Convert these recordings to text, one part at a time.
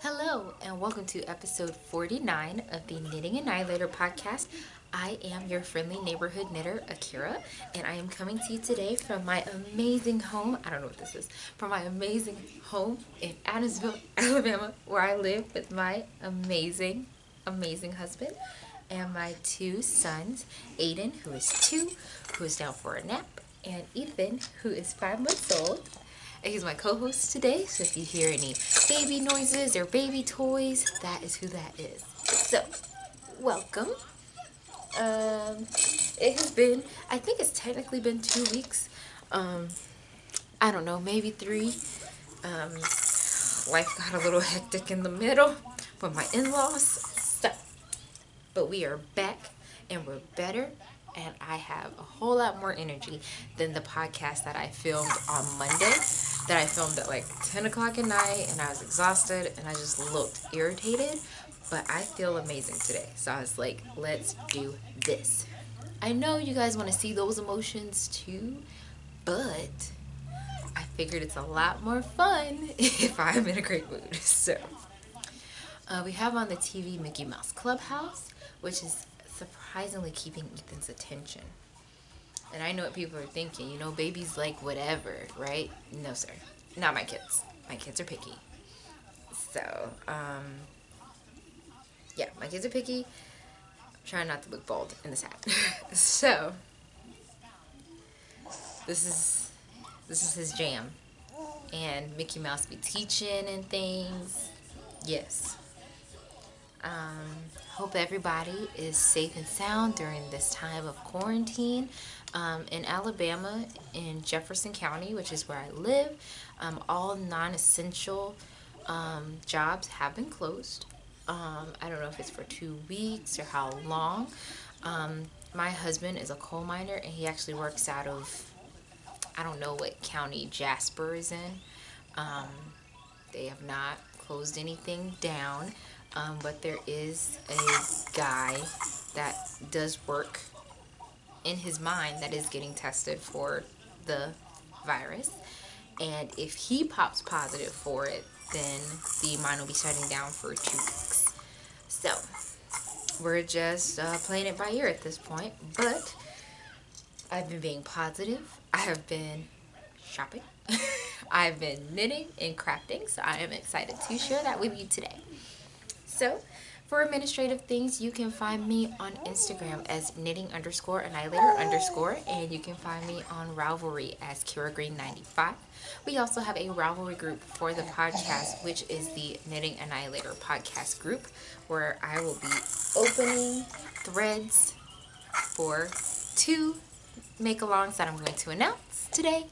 Hello, and welcome to episode 49 of the Knitting Annihilator podcast. I am your friendly neighborhood knitter, Akira, and I am coming to you today from my amazing home. I don't know what this is. From my amazing home in Adamsville, Alabama, where I live with my amazing husband and my two sons, Aiden, who is 2, who is down for a nap, and Ethan, who is 5 months old. And he's my co-host today, so if you hear any baby noises or baby toys, that is who that is. So, welcome. It has been, I think it's technically been 2 weeks. I don't know, maybe 3. Life got a little hectic in the middle with my in-laws. So, but we are back and we're better. And I have a whole lot more energy than the podcast that I filmed on Monday. That I filmed at like 10 o'clock at night, and I was exhausted and I just looked irritated. But I feel amazing today. So I was like, let's do this. I know you guys want to see those emotions too, but I figured it's a lot more fun if I'm in a great mood. So we have on the TV Mickey Mouse Clubhouse, which is surprisingly keeping Ethan's attention. And I know what people are thinking, you know, babies like whatever, right? No, sir. Not my kids. My kids are picky. So, yeah, my kids are picky. I'm trying not to look bald in this hat. So, this is his jam. And Mickey Mouse be teaching and things. Yes. Hope everybody is safe and sound during this time of quarantine. In Alabama, in Jefferson County, which is where I live, all non-essential jobs have been closed. I don't know if it's for 2 weeks or how long. My husband is a coal miner, and he actually works out of, I don't know what county Jasper is in. They have not closed anything down. But there is a guy that does work in his mine that is getting tested for the virus. And if he pops positive for it, then the mine will be shutting down for 2 weeks. So, we're just playing it by ear at this point. But I've been being positive. I have been shopping. I've been knitting and crafting. So I am excited to share that with you today. So, for administrative things, you can find me on Instagram as knitting_annihilator_, and you can find me on Ravelry as KiraGreen95. We also have a Ravelry group for the podcast, which is the Knitting Annihilator podcast group, where I will be opening threads for 2 make-alongs that I'm going to announce today.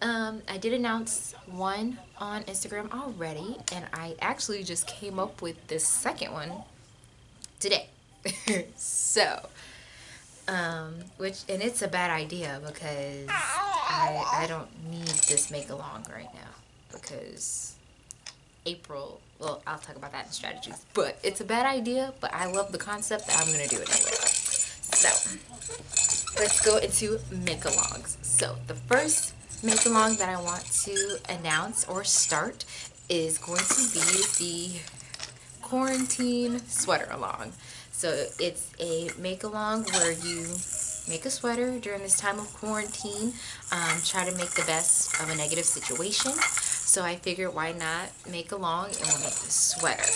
I did announce one on Instagram already, and I actually just came up with this second one today. So, and it's a bad idea because I don't need this make-along right now because April, well, I'll talk about that in strategies, but it's a bad idea, but I love the concept that I'm going to do it anyway. So, let's go into make-alongs. So, the first make-along that I want to announce or start is going to be the quarantine sweater along. So it's a make-along where you make a sweater during this time of quarantine, try to make the best of a negative situation. So I figured why not make along and we'll make the sweater.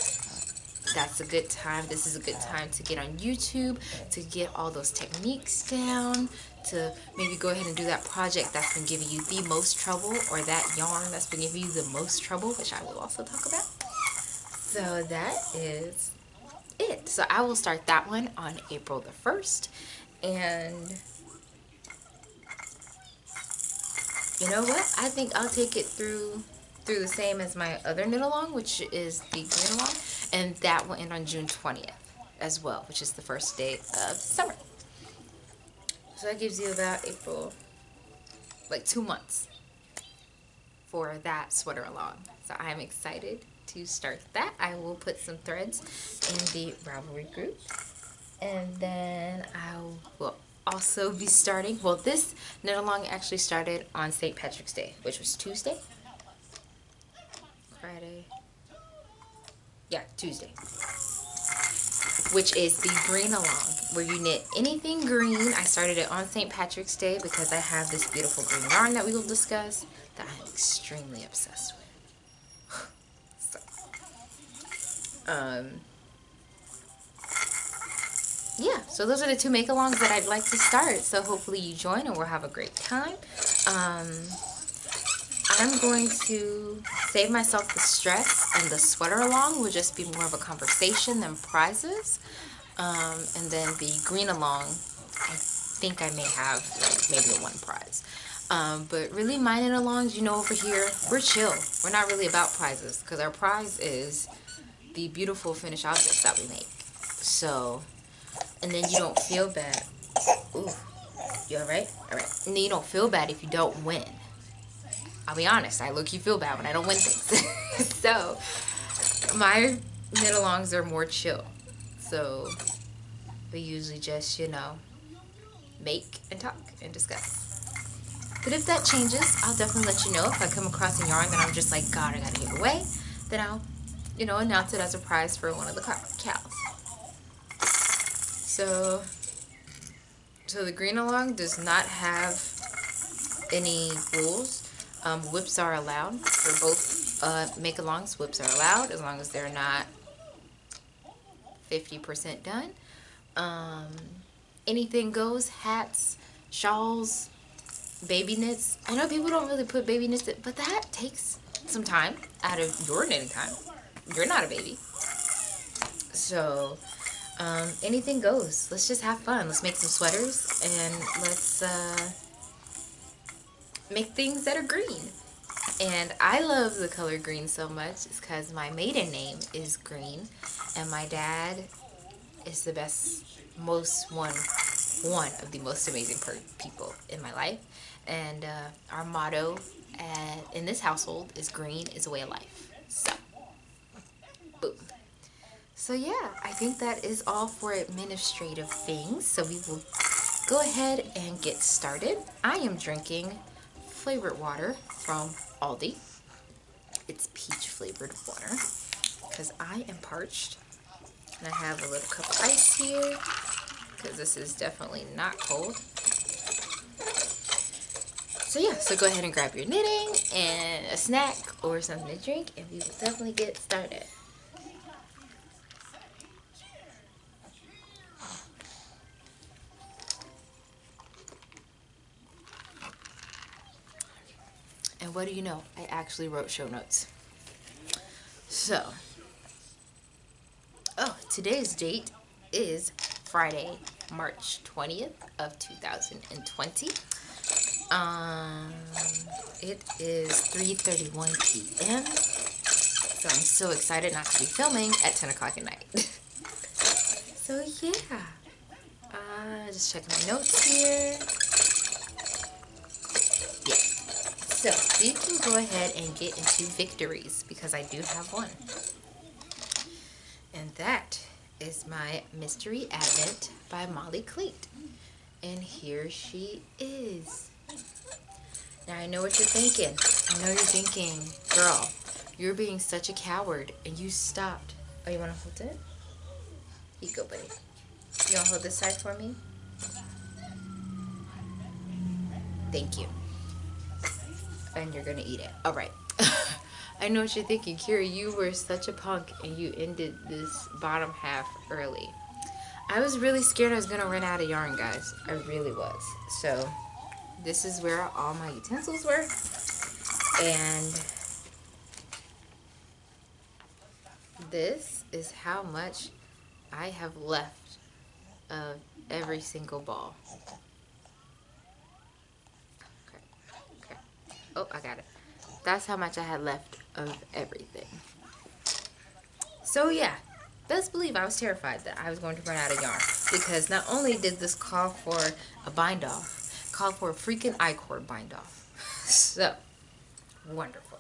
That's a good time. This is a good time to get on YouTube, to get all those techniques down, to maybe go ahead and do that project that's been giving you the most trouble, or that yarn that's been giving you the most trouble, which I will also talk about. So that is it. So I will start that one on April the 1st. And you know what? I think I'll take it through the same as my other knit along, which is the knit along. And that will end on June 20th as well, which is the first day of summer. So that gives you about April, like 2 months for that sweater along. So I'm excited to start that. I will put some threads in the Ravelry group. And then I will also be starting, well, this knit along actually started on St. Patrick's Day, which was Tuesday, Friday, Yeah, Tuesday. Which is the green along, where you knit anything green. I started it on St. Patrick's Day because I have this beautiful green yarn that we will discuss that I'm extremely obsessed with. So, yeah, so those are the 2 make-alongs that I'd like to start. So hopefully you join and we'll have a great time. I'm going to save myself the stress, and the sweater along will just be more of a conversation than prizes. And then the green along, I think I may have like maybe 1 prize. But really mine and alongs, you know, over here, we're chill. We're not really about prizes because our prize is the beautiful finished objects that we make. So, and then you don't feel bad. Ooh, you alright? Alright. And then you don't feel bad if you don't win. I'll be honest, I look, you feel bad when I don't win things. So, my knit-alongs are more chill. So, we usually just, you know, make and talk and discuss. But if that changes, I'll definitely let you know. If I come across a yarn that I'm just like, God, I gotta give away, then I'll, you know, announce it as a prize for one of the cows. So the green along does not have any rules. Whips are allowed for both make-alongs. Whips are allowed as long as they're not 50% done. Anything goes. Hats, shawls, baby knits. I know people don't really put baby knits in, but that takes some time out of your knitting time. You're not a baby. So anything goes. Let's just have fun. Let's make some sweaters and let's make things that are green. And I love the color green so much. It's because my maiden name is Green, and my dad is the best, one of the most amazing people in my life. And our motto in this household is green is a way of life. So, boom. So yeah, I think that is all for administrative things. So we will go ahead and get started. I am drinking flavored water from Aldi. It's peach flavored water because I am parched. And I have a little cup of ice here because this is definitely not cold. So yeah, so go ahead and grab your knitting and a snack or something to drink, and we will definitely get started. And what do you know? I actually wrote show notes. So, today's date is Friday, March 20th of 2020. It is 3:31 p.m. So I'm so excited not to be filming at 10 o'clock at night. So yeah, just checking my notes here. Yeah. So we can go ahead and get into victories because I do have one. And that is my Mystery Advent by Molly Klatt. And here she is. Now I know what you're thinking. I know you're thinking, girl, you're being such a coward and you stopped. Oh, you want to hold it? Here you go, buddy. You want to hold this side for me? Thank you. And you're going to eat it. All right. I know what you're thinking. Kira, you were such a punk and you ended this bottom half early. I was really scared I was going to run out of yarn, guys. I really was. So this is where all my utensils were. And this is how much I have left of every single ball. Okay. Oh, I got it. That's how much I had left of everything. So yeah, best believe I was terrified that I was going to run out of yarn. Because not only did this call for a bind-off, called for a freaking I-cord bind-off. So, wonderful.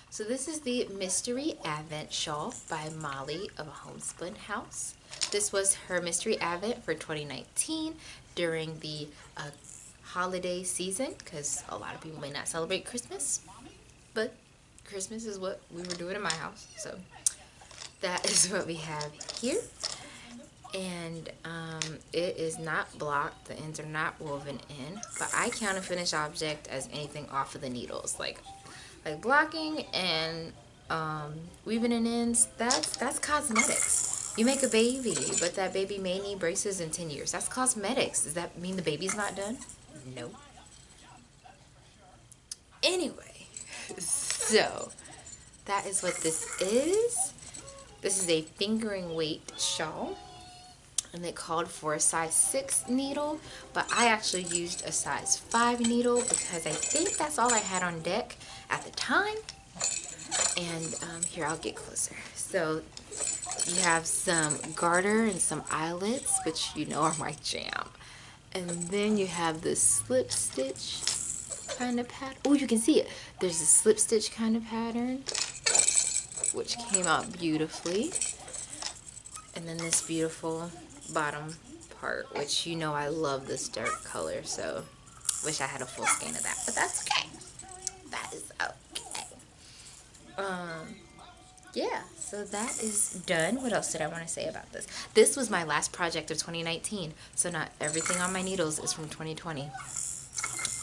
So this is the Mystery Advent Shawl by Molly of Homespun House. This was her Mystery Advent for 2019 during the holiday season, because a lot of people may not celebrate Christmas, but Christmas is what we were doing in my house. So that is what we have here. And it is not blocked, the ends are not woven in, but I count a finished object as anything off of the needles, like blocking and weaving in ends. That's cosmetics. You make a baby, but that baby may need braces in 10 years. That's cosmetics. Does that mean the baby's not done? No. Anyway, so that is what this is. This is a fingering weight shawl, and it called for a size 6 needle, but I actually used a size 5 needle because I think that's all I had on deck at the time. And here, I'll get closer. So you have some garter and some eyelets, which you know are my jam. And then you have this slip stitch kind of pattern. Oh, you can see it. There's a slip stitch kind of pattern, which came out beautifully. And then this beautiful bottom part, which you know I love this dark color, so wish I had a full skein of that, but that's okay. That is okay. Yeah, so that is done. What else did I want to say about this? This was my last project of 2019, so not everything on my needles is from 2020,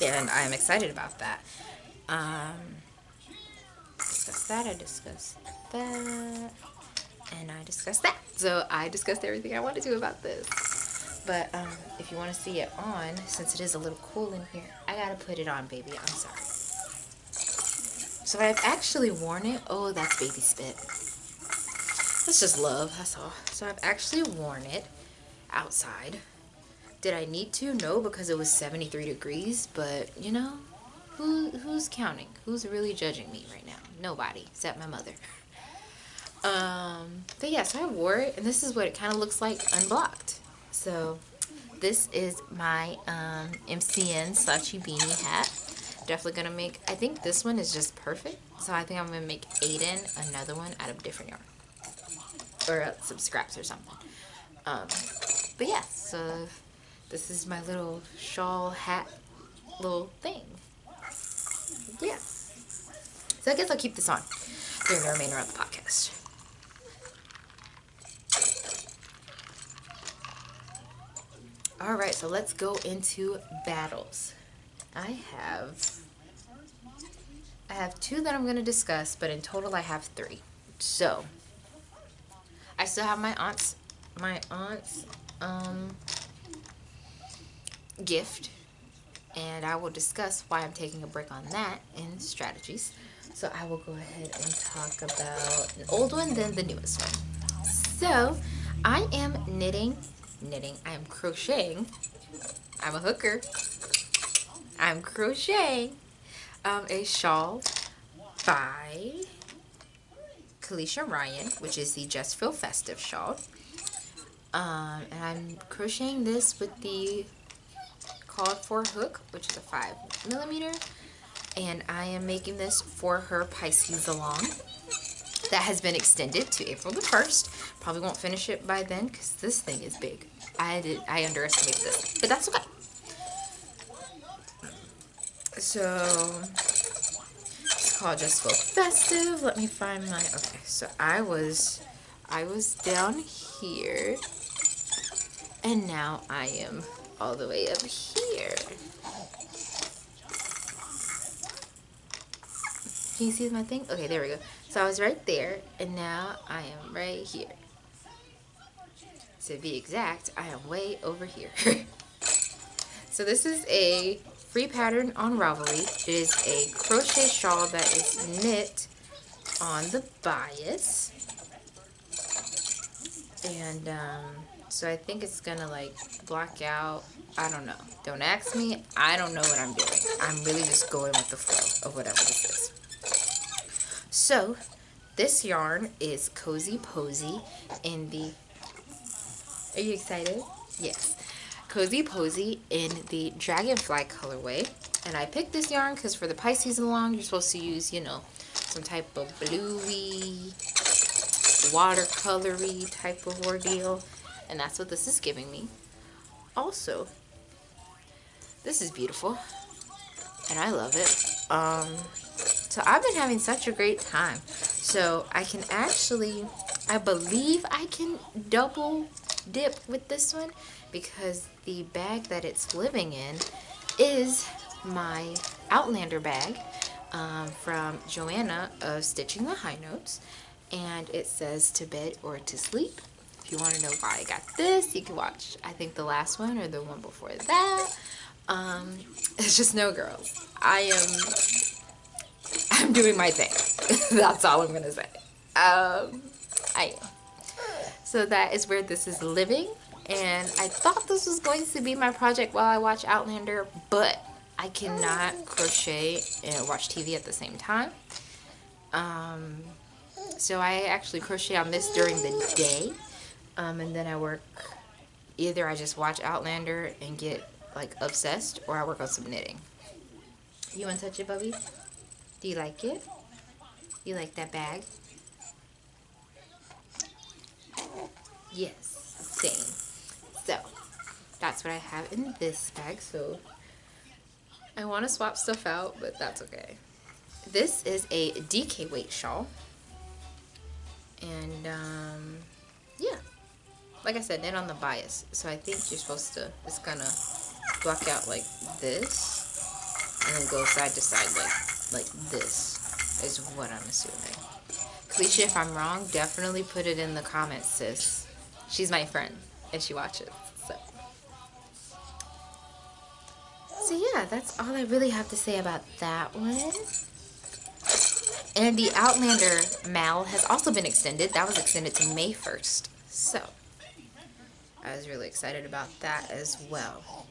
and I am excited about that. Discussed that, I discussed that, and I discussed that. So I discussed everything I wanted to about this. But if you want to see it on, since it is a little cool in here, I gotta put it on, baby. I'm sorry. So I've actually worn it. Oh, that's baby spit. That's just love, that's all. So I've actually worn it outside. Did I need to? No, because it was 73 degrees. But, you know, who's counting? Who's really judging me right now? Nobody, except my mother. But yeah, so I wore it, and this is what it kind of looks like unblocked. So this is my MCN slouchy beanie hat. Definitely gonna make, I think this one is just perfect, so I think I'm gonna make Aiden another one out of different yarn, or some scraps or something. But yeah, so this is my little shawl hat little thing. Yeah, so I guess I'll keep this on during the remainder of the podcast. Alright, so let's go into battles. I have 2 that I'm going to discuss, but in total I have 3. So, I still have my aunt's gift, and I will discuss why I'm taking a break on that in strategies. So I will go ahead and talk about an old one, then the newest one. So, I am knitting, I am crocheting, I'm a hooker, I'm crocheting a shawl by Caleisha Ryan, which is the Just Feel Festive shawl. And I'm crocheting this with the called for hook, which is a 5mm, and I am making this for her Pisces along. That has been extended to April the 1st. Probably won't finish it by then because this thing is big. I underestimated this, but that's okay. So it's called Just Feel Festive. Let me find my, okay, so I was down here, and now I am all the way up here. Can you see my thing? Okay, there we go. So I was right there, and now I am right here. To be exact, I am way over here. So this is a free pattern on Ravelry. It is a crochet shawl that is knit on the bias. And so I think it's gonna like block out, I don't know. Don't ask me, I don't know what I'm doing. I'm really just going with the flow of whatever this is. So this yarn is Cozy Posy in the, are you excited? Yes. Cozy Posy in the Dragonfly colorway. And I picked this yarn because for the Pisces along, you're supposed to use, you know, some type of bluey, watercolory type of ordeal. And that's what this is giving me. Also, this is beautiful. And I love it. So I've been having such a great time. So I can actually I believe I can double dip with this one because the bag that it's living in is my Outlander bag from Joanna of Stitching the High Notes, and it says to bed or to sleep. If you want to know why I got this, you can watch, I think, the last one or the one before that. It's just no girls. I'm doing my thing. That's all I'm gonna say. I am. So that is where this is living, and I thought this was going to be my project while I watch Outlander, but I cannot crochet and watch TV at the same time. So I actually crochet on this during the day, and then I work, either I just watch Outlander and get like obsessed, or I work on some knitting. You want to touch it, Bubby? Do you like it? You like that bag? Yes, same. So that's what I have in this bag. So I want to swap stuff out, but that's okay. This is a DK weight shawl, and yeah, like I said, knit on the bias. So I think you're supposed to, it's gonna block out like this, and then go side to side like this is what I'm assuming. Caleisha, if I'm wrong, definitely put it in the comments, sis. She's my friend and she watches. So yeah, that's all I really have to say about that one. And the Outlander Mal has also been extended. That was extended to May 1st. So I was really excited about that as well.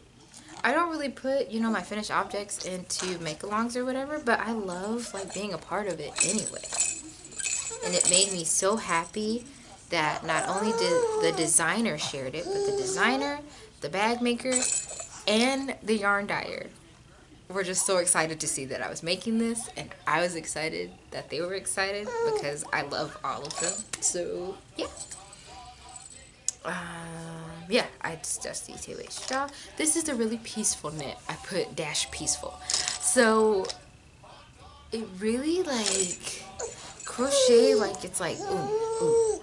I don't really put, you know, my finished objects into make-alongs or whatever, but I love like being a part of it anyway. And it made me so happy that not only did the designer shared it, but the designer, the bag maker, and the yarn dyer were just so excited to see that I was making this, and I was excited that they were excited because I love all of them. So yeah. Yeah, I just DK straw. This is a really peaceful knit. I put dash peaceful. So it really like crochet, like it's like ooh, ooh,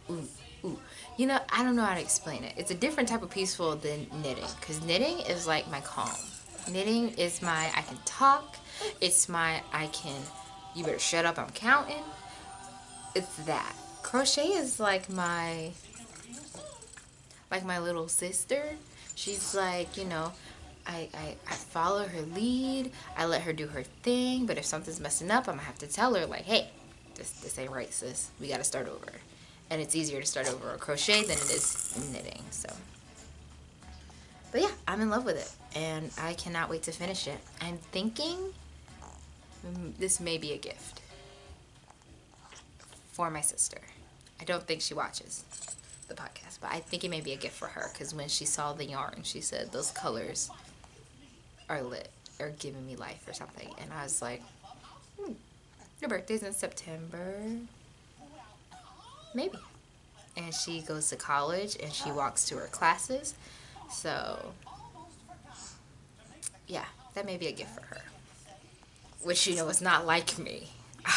ooh, ooh. You know, I don't know how to explain it. It's a different type of peaceful than knitting, because knitting is like my calm. Knitting is my I can talk. It's my I can, you better shut up, I'm counting. It's that. Crochet is like my little sister. She's like, you know, I follow her lead. I let her do her thing. But if something's messing up, I'm gonna have to tell her like, hey, this ain't right, sis. We gotta start over. And it's easier to start over a crochet than it is knitting. So, but yeah, I'm in love with it, and I cannot wait to finish it. I'm thinking this may be a gift for my sister. I don't think she watches the podcast, but I think it may be a gift for her, because when she saw the yarn, she said those colors are lit, or giving me life or something, and I was like, your birthday's in September, maybe. And she goes to college and she walks to her classes, so yeah, that may be a gift for her, which, you know, is not like me.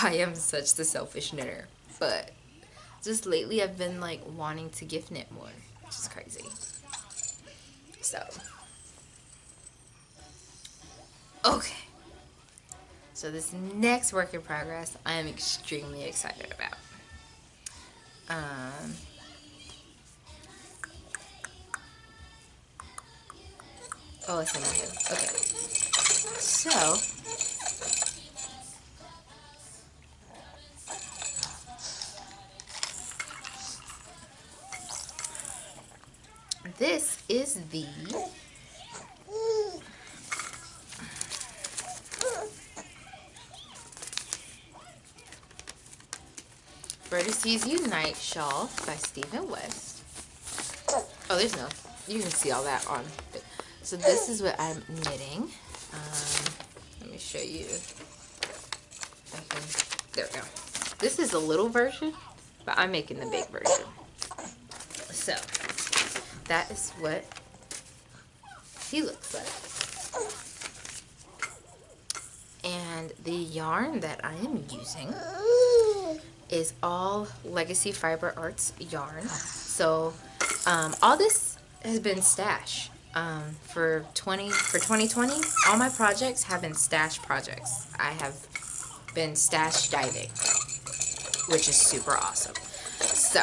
I am such the selfish knitter, but just lately I've been like wanting to gift knit more, which is crazy. So, okay. So this next work in progress, I am extremely excited about. Oh, it's in my head. Okay. So, this is the Vertices Unite Shawl by Stephen West. Oh, there's no, you can see all that on it. So this is what I'm knitting. Let me show you. There we go. This is a little version, but I'm making the big version. So that is what he looks like. And the yarn that I am using is all Legacy Fiber Arts yarn. So all this has been stash. For 2020, all my projects have been stash projects. I have been stash diving, which is super awesome. So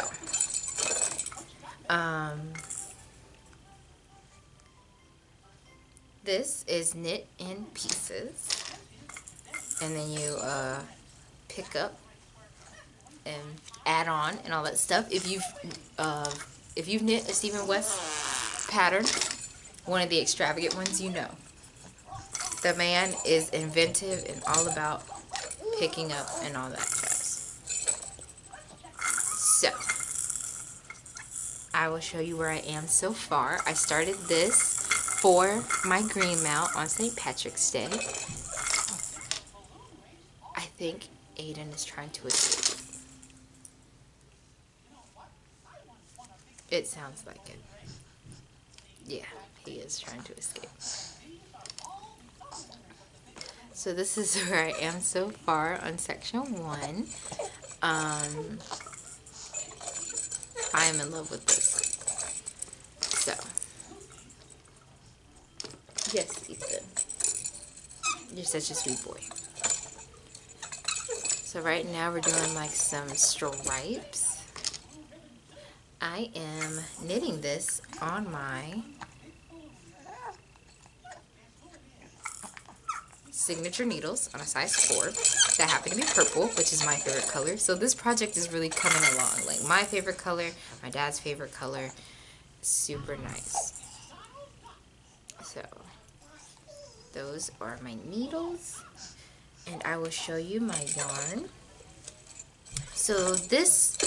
this is knit in pieces, and then you pick up and add on and all that stuff. If you've knit a Stephen West pattern, one of the extravagant ones, you know. The man is inventive and all about picking up and all that jazz. So, I will show you where I am so far. I started this for my green mount on St. Patrick's Day. I think Aiden is trying to escape. It sounds like it. Yeah, he is trying to escape. So this is where I am so far on section 1. I am in love with this. So, yes, Ethan, you're such a sweet boy. So right now we're doing like some stripes. I am knitting this on my signature needles on a size 4 that happen to be purple, which is my favorite color. So this project is really coming along. Like my favorite color, my dad's favorite color. Super nice. So those are my needles, and I will show you my yarn. So this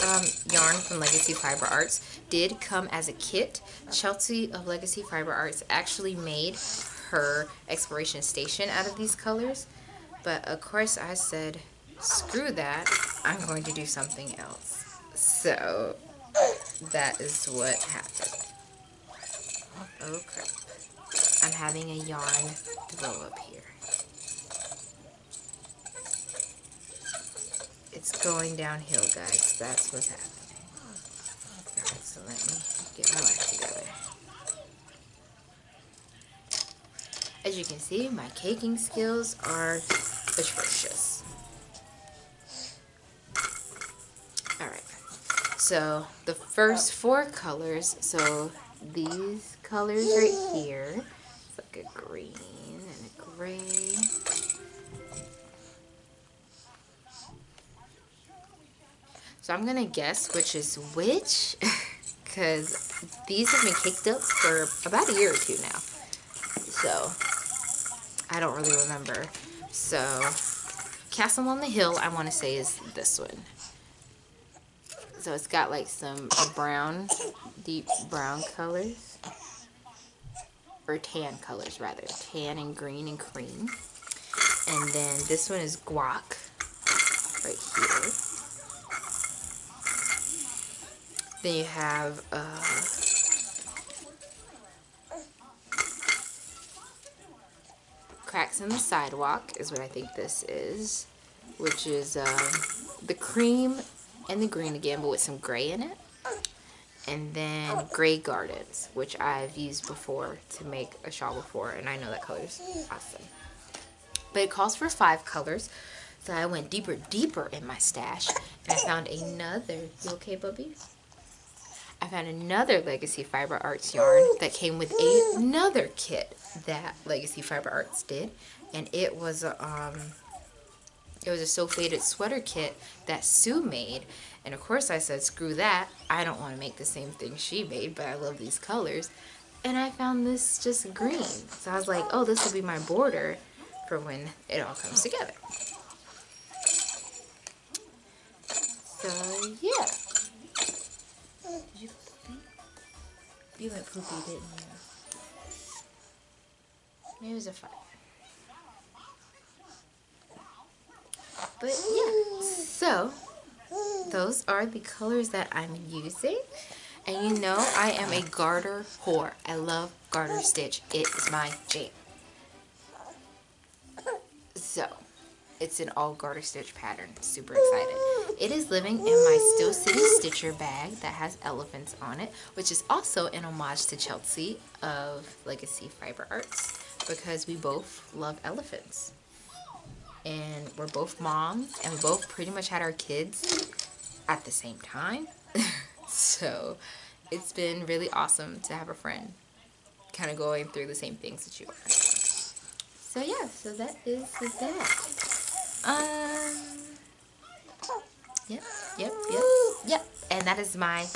yarn from Legacy Fiber Arts did come as a kit. Chelsea of Legacy Fiber Arts actually made her exploration station out of these colors, but of course I said screw that, I'm going to do something else. So that is what happened. Oh crap, I'm having a yarn blow up here. It's going downhill, guys. That's what's happening. Alright, so let me get my life together. As you can see, my caking skills are atrocious. Alright, so the first 4 colors, so these colors right here, it's like a green and a gray. So I'm gonna guess which is which, because these have been caked up for about a year or 2 now. So I don't really remember. So Castle on the Hill, I want to say, is this one. So it's got like some brown, deep brown colors, or tan colors rather, tan and green and cream. And then this one is guac right here. Then you have Cracks in the Sidewalk is what I think this is, which is the cream and the green again, but with some gray in it. And then Gray Gardens, which I've used before to make a shawl before, and I know that color is awesome. But it calls for 5 colors, so I went deeper in my stash, and I found another. You okay, Bubby? I found another Legacy Fiber Arts yarn that came with another kit that Legacy Fiber Arts did, and it was a So Faded sweater kit that Sue made. And of course I said screw that, I don't want to make the same thing she made, but I love these colors. And I found this just green, so I was like, oh, this will be my border for when it all comes together. So yeah. Did you poopy? You went poopy, didn't you? Maybe it was a fight. But yeah, so those are the colors that I'm using. And you know, I am a garter whore. I love garter stitch. It is my jam. So it's an all garter stitch pattern. Super excited. it is living in my Still City Stitcher bag that has elephants on it, which is also an homage to Chelsea of Legacy Fiber Arts, because we both love elephants. And we're both moms, and we both pretty much had our kids at the same time. So it's been really awesome to have a friend kind of going through the same things that you are. So yeah, so that is that. Yep. And that is my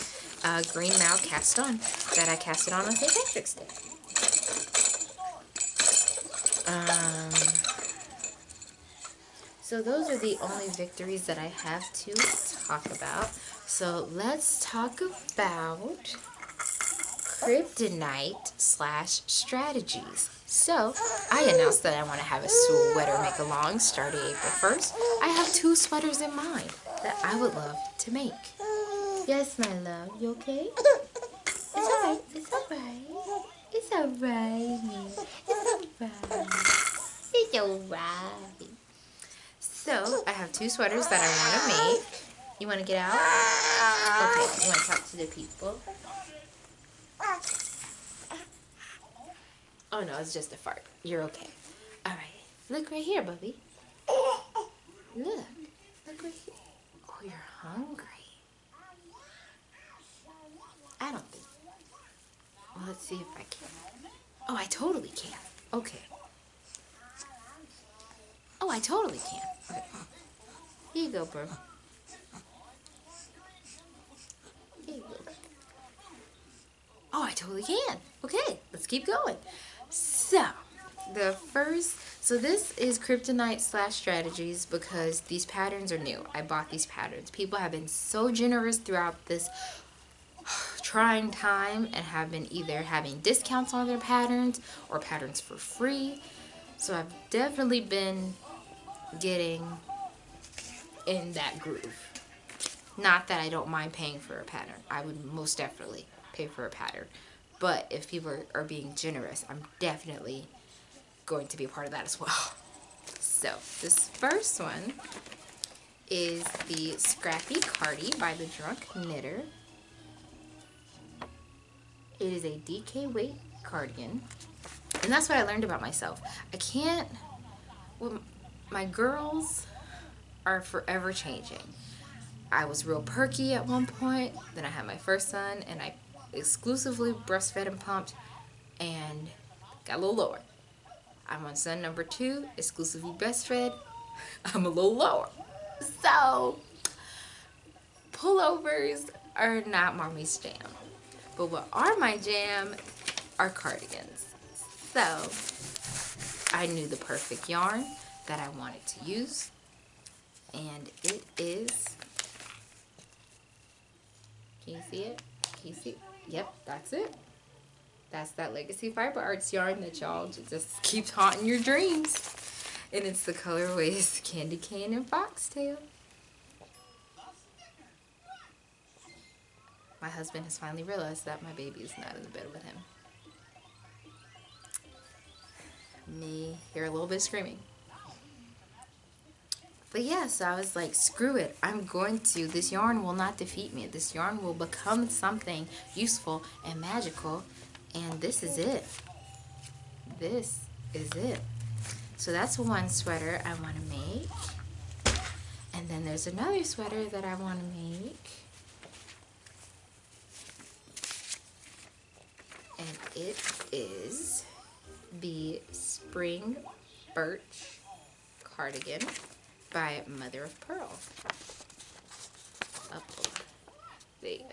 green Mal cast on that I casted on St. Patrick's Day. So those are the only victories that I have to talk about. So let's talk about kryptonite / strategies. So I announced that I want to have a sweater make along starting April 1st. I have 2 sweaters in mind that I would love to make. Yes, my love, you okay? It's alright, it's alright. It's alright. It's alright. It's alright. So I have 2 sweaters that I want to make. You want to get out? Okay, you want to talk to the people? Oh no, it's just a fart. You're okay. Alright. Look right here, Bubby. Look right here. Oh, you're hungry. I don't think. Well, let's see if I can. Oh, I totally can. Okay. Oh, I totally can. Okay. Here you go, bro. Here you go. Oh, I totally can. Okay, let's keep going. So, this is kryptonite / strategies because these patterns are new. I bought these patterns. People have been so generous throughout this trying time and have been either having discounts on their patterns or patterns for free. So I've definitely been getting in that groove. Not that I don't mind paying for a pattern. I would most definitely pay for a pattern. But if people are being generous, I'm definitely going to be a part of that as well. So this first one is the Scrappy Cardi by the Drunk Knitter. It is a DK weight cardigan. And that's what I learned about myself. Well, my girls are forever changing. I was real perky at one point. Then I had my first son and I exclusively breastfed and pumped and got a little lower. I'm on son number 2, exclusively breastfed. I'm a little lower. So, pullovers are not mommy's jam. But what are my jam are cardigans. So, I knew the perfect yarn that I wanted to use. And it is, can you see it? Can you see it? Yep, that's it. That's that Legacy Fiber Arts yarn that y'all just keeps haunting your dreams. And it's the colorways Candy Cane and Foxtail. My husband has finally realized that my baby is not in the bed with him. Me hear a little bit of screaming. But yeah, so I was like, screw it. I'm going to. This yarn will not defeat me. This yarn will become something useful and magical. And this is it. This is it. So that's one sweater I want to make. And then there's another sweater that I want to make. And it is the Spring Birch cardigan by Mother of Purl. There you go.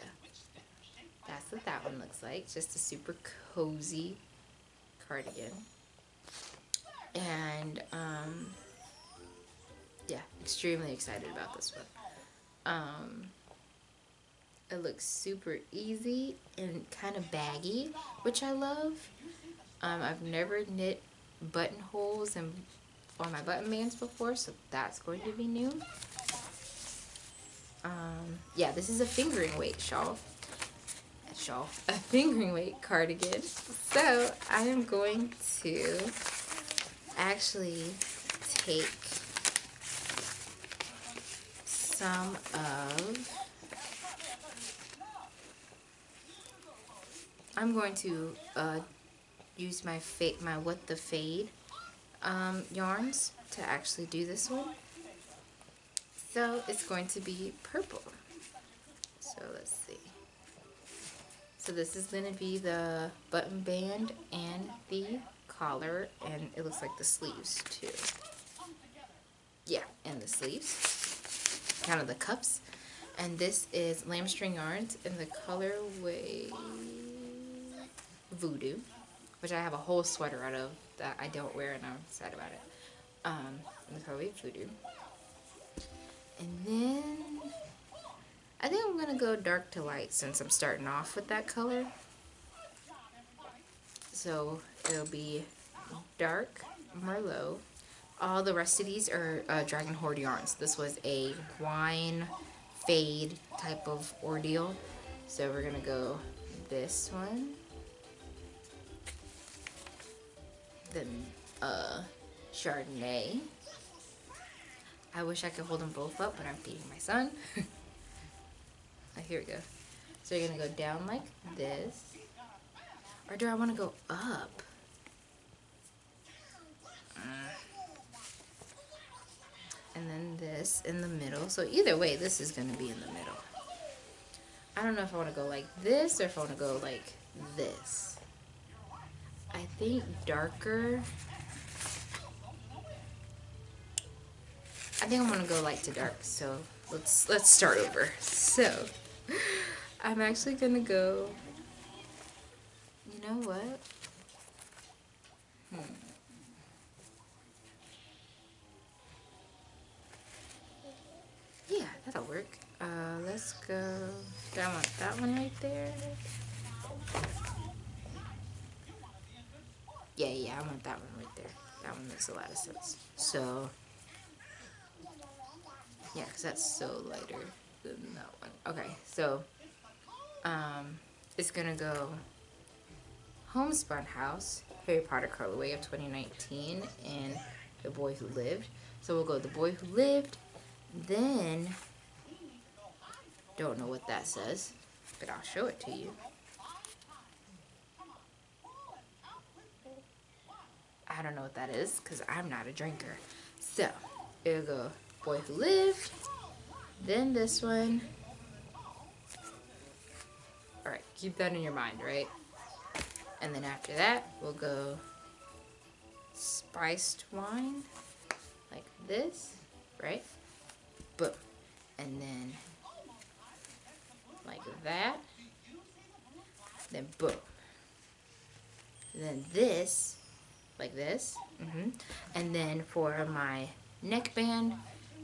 That's what that one looks like. Just a super cozy cardigan. And, yeah, extremely excited about this one. It looks super easy and kind of baggy, which I love. I've never knit buttonholes and on my button bands before, so that's going to be new. Yeah, this is a fingering weight shawl. A fingering weight cardigan. So I am going to actually take some of, I'm going to use my What the Fade yarns to actually do this one. So it's going to be purple. So let's see. So this is going to be the button band and the collar, and it looks like the sleeves too. Yeah, and the sleeves, kind of the cups. And this is lamestring yarns in the colorway Voodoo, which I have a whole sweater out of that I don't wear, and I'm sad about it. In the colorway Voodoo. And then I think I'm gonna go dark to light since I'm starting off with that color. So it'll be dark Merlot. All the rest of these are Dragon Hoard yarns. This was a wine fade type of ordeal. So we're gonna go this one. Then Chardonnay. I wish I could hold them both up, but I'm feeding my son. Oh, here we go. So you're gonna go down like this. Or do I wanna go up? And then this in the middle. So either way, this is gonna be in the middle. I don't know if I wanna go like this or if I wanna go like this. I think darker. I think I'm gonna go light to dark. So let's start over. So I'm actually gonna go. You know what? Yeah, that'll work. Let's go. Do I want that one right there? Yeah, I want that one right there. That one makes a lot of sense. So, yeah, because that's so lighter than that one. Okay, so, it's gonna go Homespun House, Harry Potter colorway of 2019, and The Boy Who Lived. So we'll go The Boy Who Lived, then, don't know what that says, but I'll show it to you. I don't know what that is because I'm not a drinker. So it'll go Boy Who Lived, then this one. Alright, keep that in your mind, right? And then after that, we'll go spiced wine, like this, right? Boom. And then like that. Then boom. And then this, like this. And then for my neckband,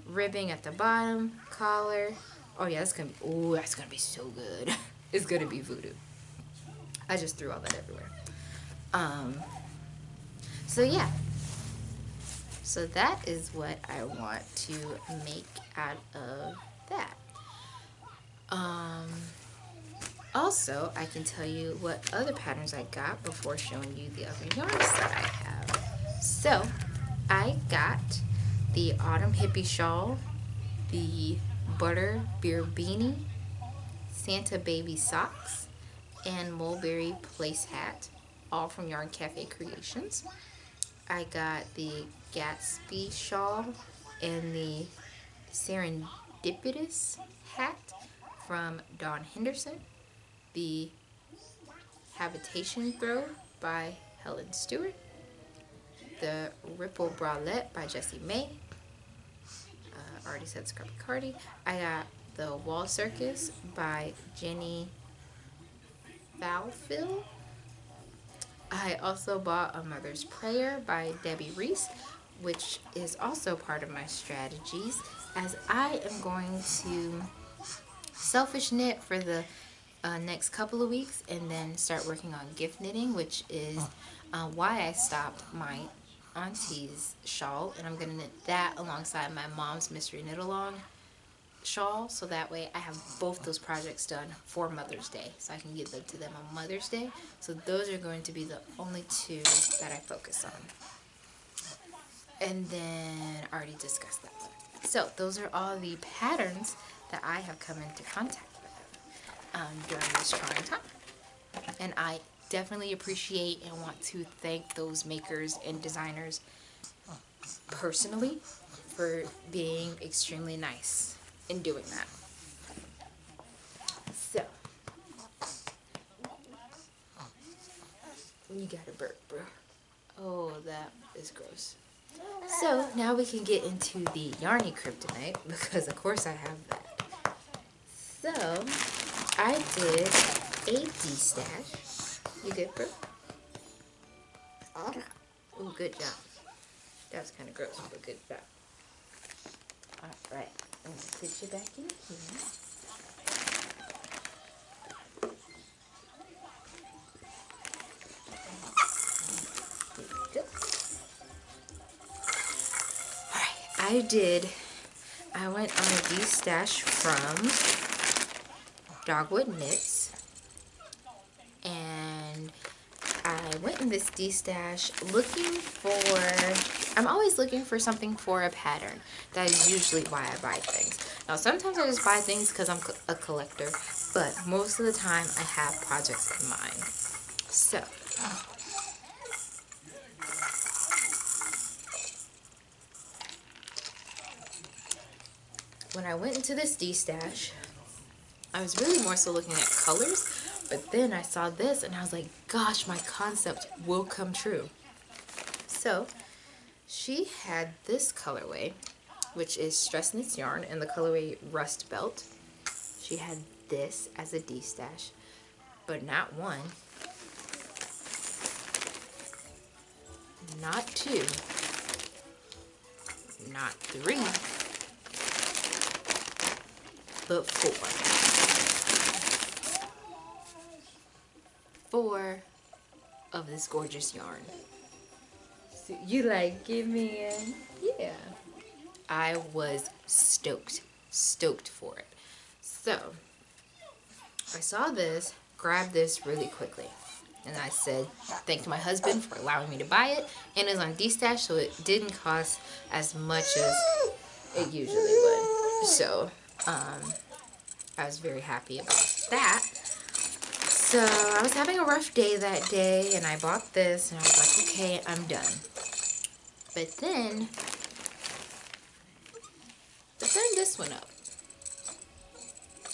ribbing at the bottom, collar. Oh yeah, that's gonna be, ooh, that's gonna be so good. It's gonna be Voodoo. I just threw all that everywhere. So yeah. So that is what I want to make out of that. Also, I can tell you what other patterns I got before showing you the other yarns that I have. So, I got the Autumn Hippie Shawl, the Butter Beer Beanie, Santa Baby Socks, and Mulberry Place Hat, all from Yarn Cafe Creations. I got the Gatsby Shawl and the Serendipitous hat from Henderson, the Habitation Throw by Helen Stewart, the Ripple Bralette by Jessie May, already said Scrubby Cardi. I got the Wall Circus by Jenny Falfel. I also bought A Mother's Prayer by Debbie Reece, which is also part of my strategies, as I am going to selfish knit for the next couple of weeks and then start working on gift knitting, which is why I stopped my auntie's shawl, and I'm going to knit that alongside my mom's mystery knit along shawl, so that way I have both those projects done for Mother's Day, so I can give them to them on Mother's Day. So those are going to be the only two that I focus on. And then I already discussed that one. So those are all the patterns that I have come into contact with during this trying time. And I definitely appreciate and want to thank those makers and designers personally for being extremely nice in doing that. So, you got a burp, bro. Oh, that is gross. So, now we can get into the yarny kryptonite, because of course I have that. So, I did a D-stash. You good, bro? Oh, good job. That was kind of gross, but good job. Alright, I'm going to put you back in here. I went on a D-stash from Dogwood Knits, and I went in this D-stash I'm always looking for something for a pattern. That is usually why I buy things. Now sometimes I just buy things because I'm a collector, but most of the time I have projects in mind. So, when I went into this D-stash, I was really more so looking at colors, but then I saw this and I was like, gosh, my concept will come true. So, she had this colorway, which is Stress Knits yarn in the colorway Rust Belt. She had this as a D-stash, but not one, not two, not three, but four. Four of this gorgeous yarn. So you like it, man? Yeah. I was stoked for it. So, I saw this, grabbed this really quickly. And I said, thanked my husband for allowing me to buy it. And it was on D-stash, so it didn't cost as much as it usually would. So, I was very happy about that. So, I was having a rough day that day, and I bought this, and I was like, okay, I'm done. But then this went up.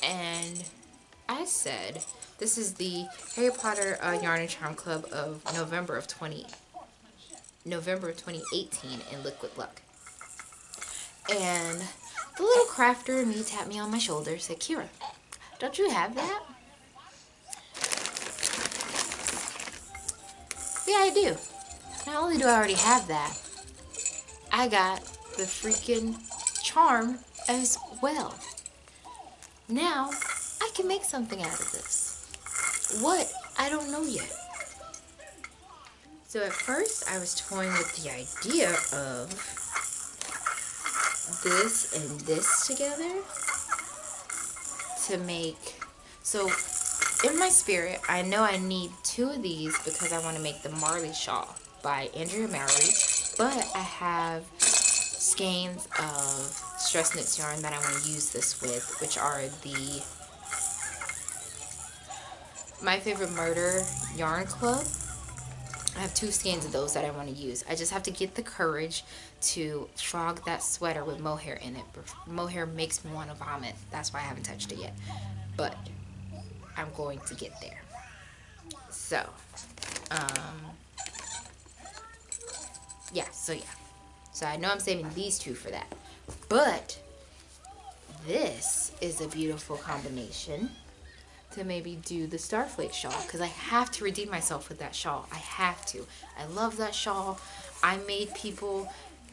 And I said, this is the Harry Potter Yarn and Charm Club of November of 2018 in Liquid Luck. And the little crafter in me tapped me on my shoulder, said, Kira, don't you have that? Yeah, I do. Not only do I already have that, I got the freaking charm as well. Now, I can make something out of this. What? I don't know yet. So at first, I was toying with the idea of this and this together to make... So, in my spirit, I know I need two of these because I want to make the Marley Shawl by Andrea Mallory, but I have skeins of Stress Knits yarn that I want to use this with, which are the My Favorite Murder Yarn Club. I have two skeins of those that I want to use. I just have to get the courage to frog that sweater with mohair in it. Mohair makes me want to vomit. That's why I haven't touched it yet. But I'm going to get there. So, yeah. So I know I'm saving these two for that. But this is a beautiful combination to maybe do the Starflake shawl, because I have to redeem myself with that shawl. I have to. I love that shawl. I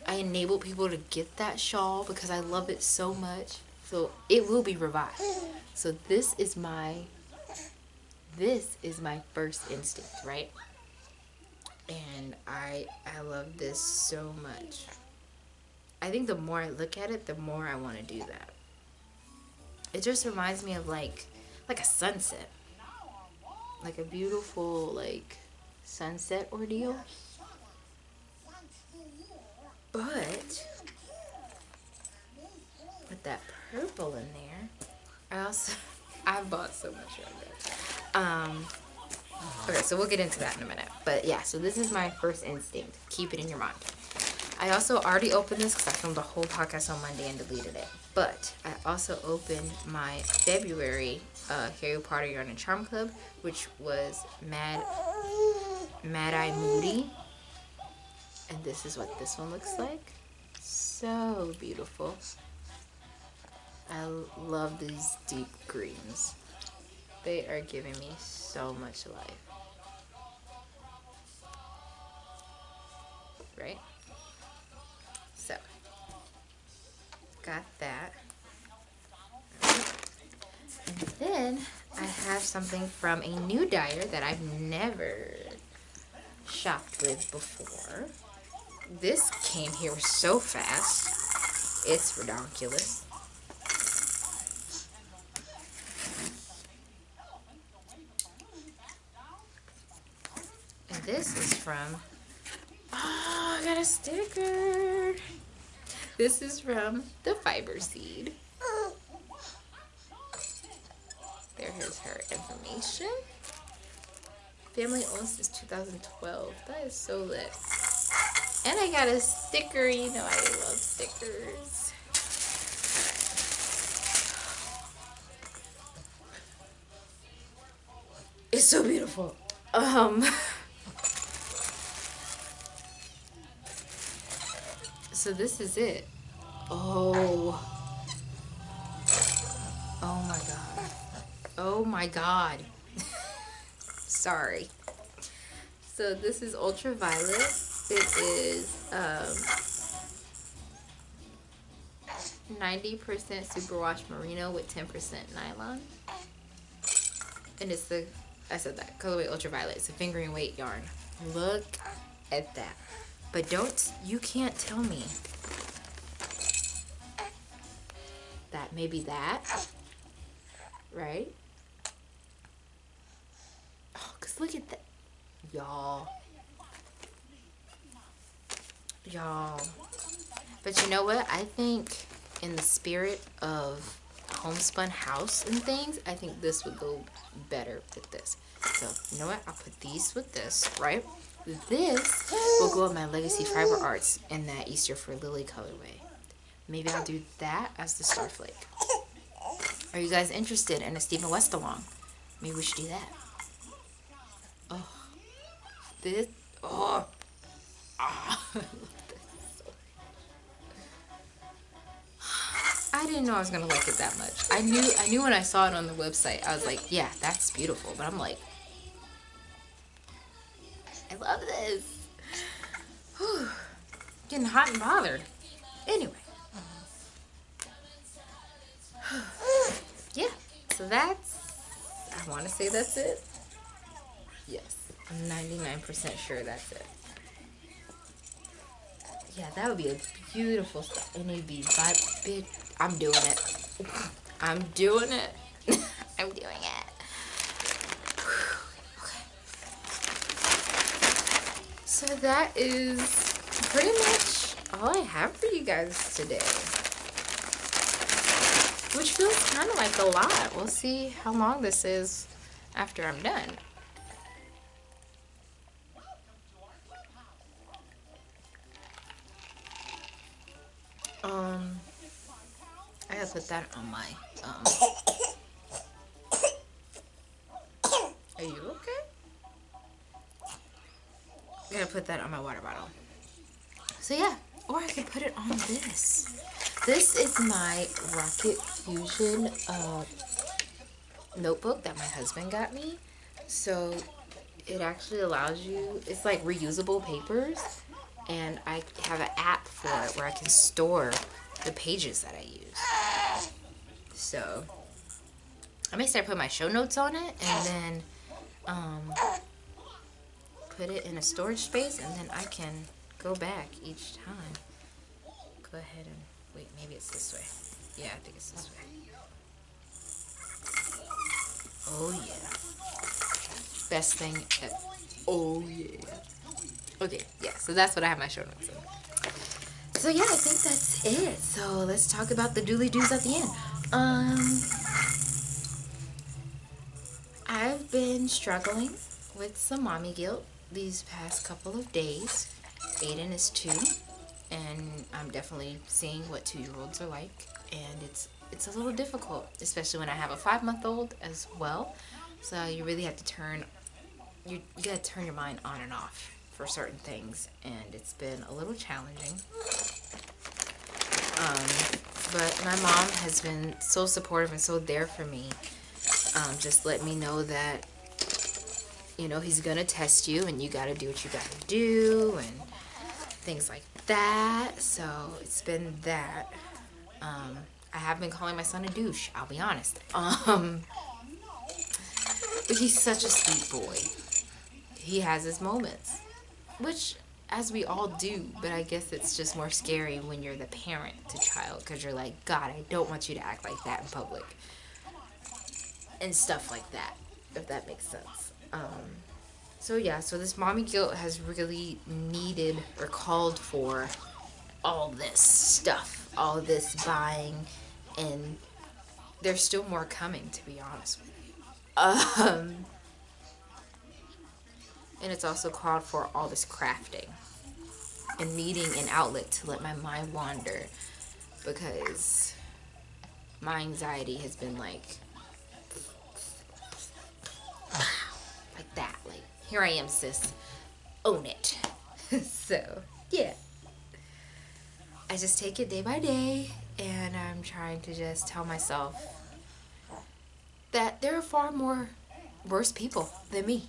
enabled people to get that shawl because I love it so much. So it will be revived. So this is my first instinct, right? And I love this so much. I think the more I look at it, the more I want to do that. It just reminds me of like a sunset. Like a beautiful, like, sunset ordeal. But put that purple in there. I bought so much Ravelry. Okay, so we'll get into that in a minute. But yeah, so this is my first instinct. Keep it in your mind. I also already opened this because I filmed a whole podcast on Monday and deleted it. But I also opened my February Harry Potter Yarn and Charm Club, which was Mad Eye Moody. And this is what this one looks like. So beautiful. I love these deep greens. They are giving me so much life. Right? So, got that. And then I have something from a new dyer that I've never shopped with before. This came here so fast. It's ridiculous. And this is from, oh, I got a sticker. This is from the Fiber Seed. Here's her information. Family owns since 2012. That is so lit. And I got a sticker. You know I love stickers. It's so beautiful. So this is it. Oh my god. Oh my god. Sorry. So this is ultraviolet. It is 90% superwash merino with 10% nylon. And it's the, I said that, colorway ultraviolet. It's a fingering weight yarn. Look at that. But don't, you can't tell me that maybe that, right? Oh, cause look at that, y'all. But you know what? I think in the spirit of Homespun House and things, I think this would go better with this. So, you know what? I'll put these with this, right? This will go with my Legacy Fiber Arts in that Easter for Lily colorway. Maybe I'll do that as the Starflake. Are you guys interested in a Stephen West along? Maybe we should do that. Oh, this, oh, ah. I didn't know I was gonna like it that much. I knew when I saw it on the website. I was like, yeah, that's beautiful. But I'm like, I love this. Whew. Getting hot and bothered. Anyway. Yeah. So that's, I want to say that's it. Yes. I'm 99% sure that's it. Yeah, that would be a beautiful stuff. And it'd be big. I'm doing it. I'm doing it. I'm doing it. Okay. So that is pretty much all I have for you guys today. Which feels kind of like a lot. We'll see how long this is after I'm done. I gotta put that on my, are you okay? I gotta put that on my water bottle. So yeah, or I could put it on this. This is my Rocket Fusion notebook that my husband got me. So it actually allows you, it's like reusable papers. And I have an app for it where I can store the pages that I use. So I may start putting my show notes on it and then put it in a storage space, and then I can go back each time. Go ahead and wait, maybe it's this way. Yeah, I think it's this way. Oh yeah. Best thing ever. Oh yeah. Okay, yeah, so that's what I have my show notes in. So yeah, I think that's it. So let's talk about the dooley doos at the end. I've been struggling with some mommy guilt these past couple of days. Aiden is 2, and I'm definitely seeing what 2-year-olds are like, and it's a little difficult, especially when I have a 5-month-old as well. So you really have to you gotta turn your mind on and off for certain things, and it's been a little challenging. But my mom has been so supportive and so there for me. Just let me know that, you know, he's gonna test you and you gotta do what you gotta do and things like that. So it's been that. I have been calling my son a douche, I'll be honest. But he's such a sweet boy. He has his moments, which, as we all do, but I guess it's just more scary when you're the parent to child, because you're like, God, I don't want you to act like that in public. And stuff like that, if that makes sense. So yeah, so this mommy guilt has really needed or called for all this stuff, all this buying, and there's still more coming, to be honest with you. And it's also called for all this crafting and needing an outlet to let my mind wander, because my anxiety has been like that. Like, here I am, sis. Own it. So, yeah. I just take it day by day, and I'm trying to just tell myself that there are far more worse people than me.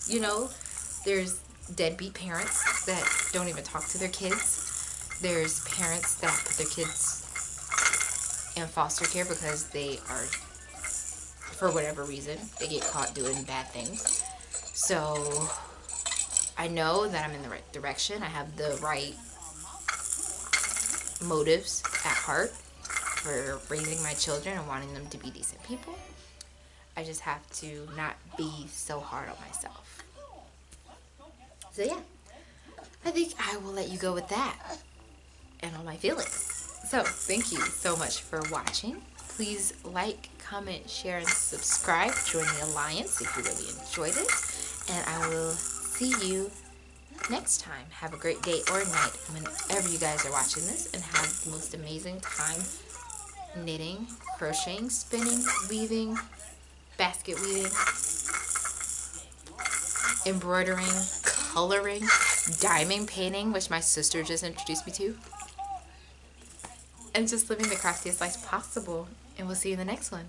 You know, there's deadbeat parents that don't even talk to their kids. There's parents that put their kids in foster care because they are, for whatever reason, they get caught doing bad things. So I know that I'm in the right direction. I have the right motives at heart for raising my children and wanting them to be decent people. I just have to not be so hard on myself. So yeah, I think I will let you go with that and all my feelings. So thank you so much for watching. Please like, comment, share, and subscribe. Join the Alliance if you really enjoyed it. And I will see you next time. Have a great day or night whenever you guys are watching this, and have the most amazing time knitting, crocheting, spinning, weaving, basket weaving, embroidering, coloring, diamond painting, which my sister just introduced me to, and just living the craftiest life possible. And we'll see you in the next one.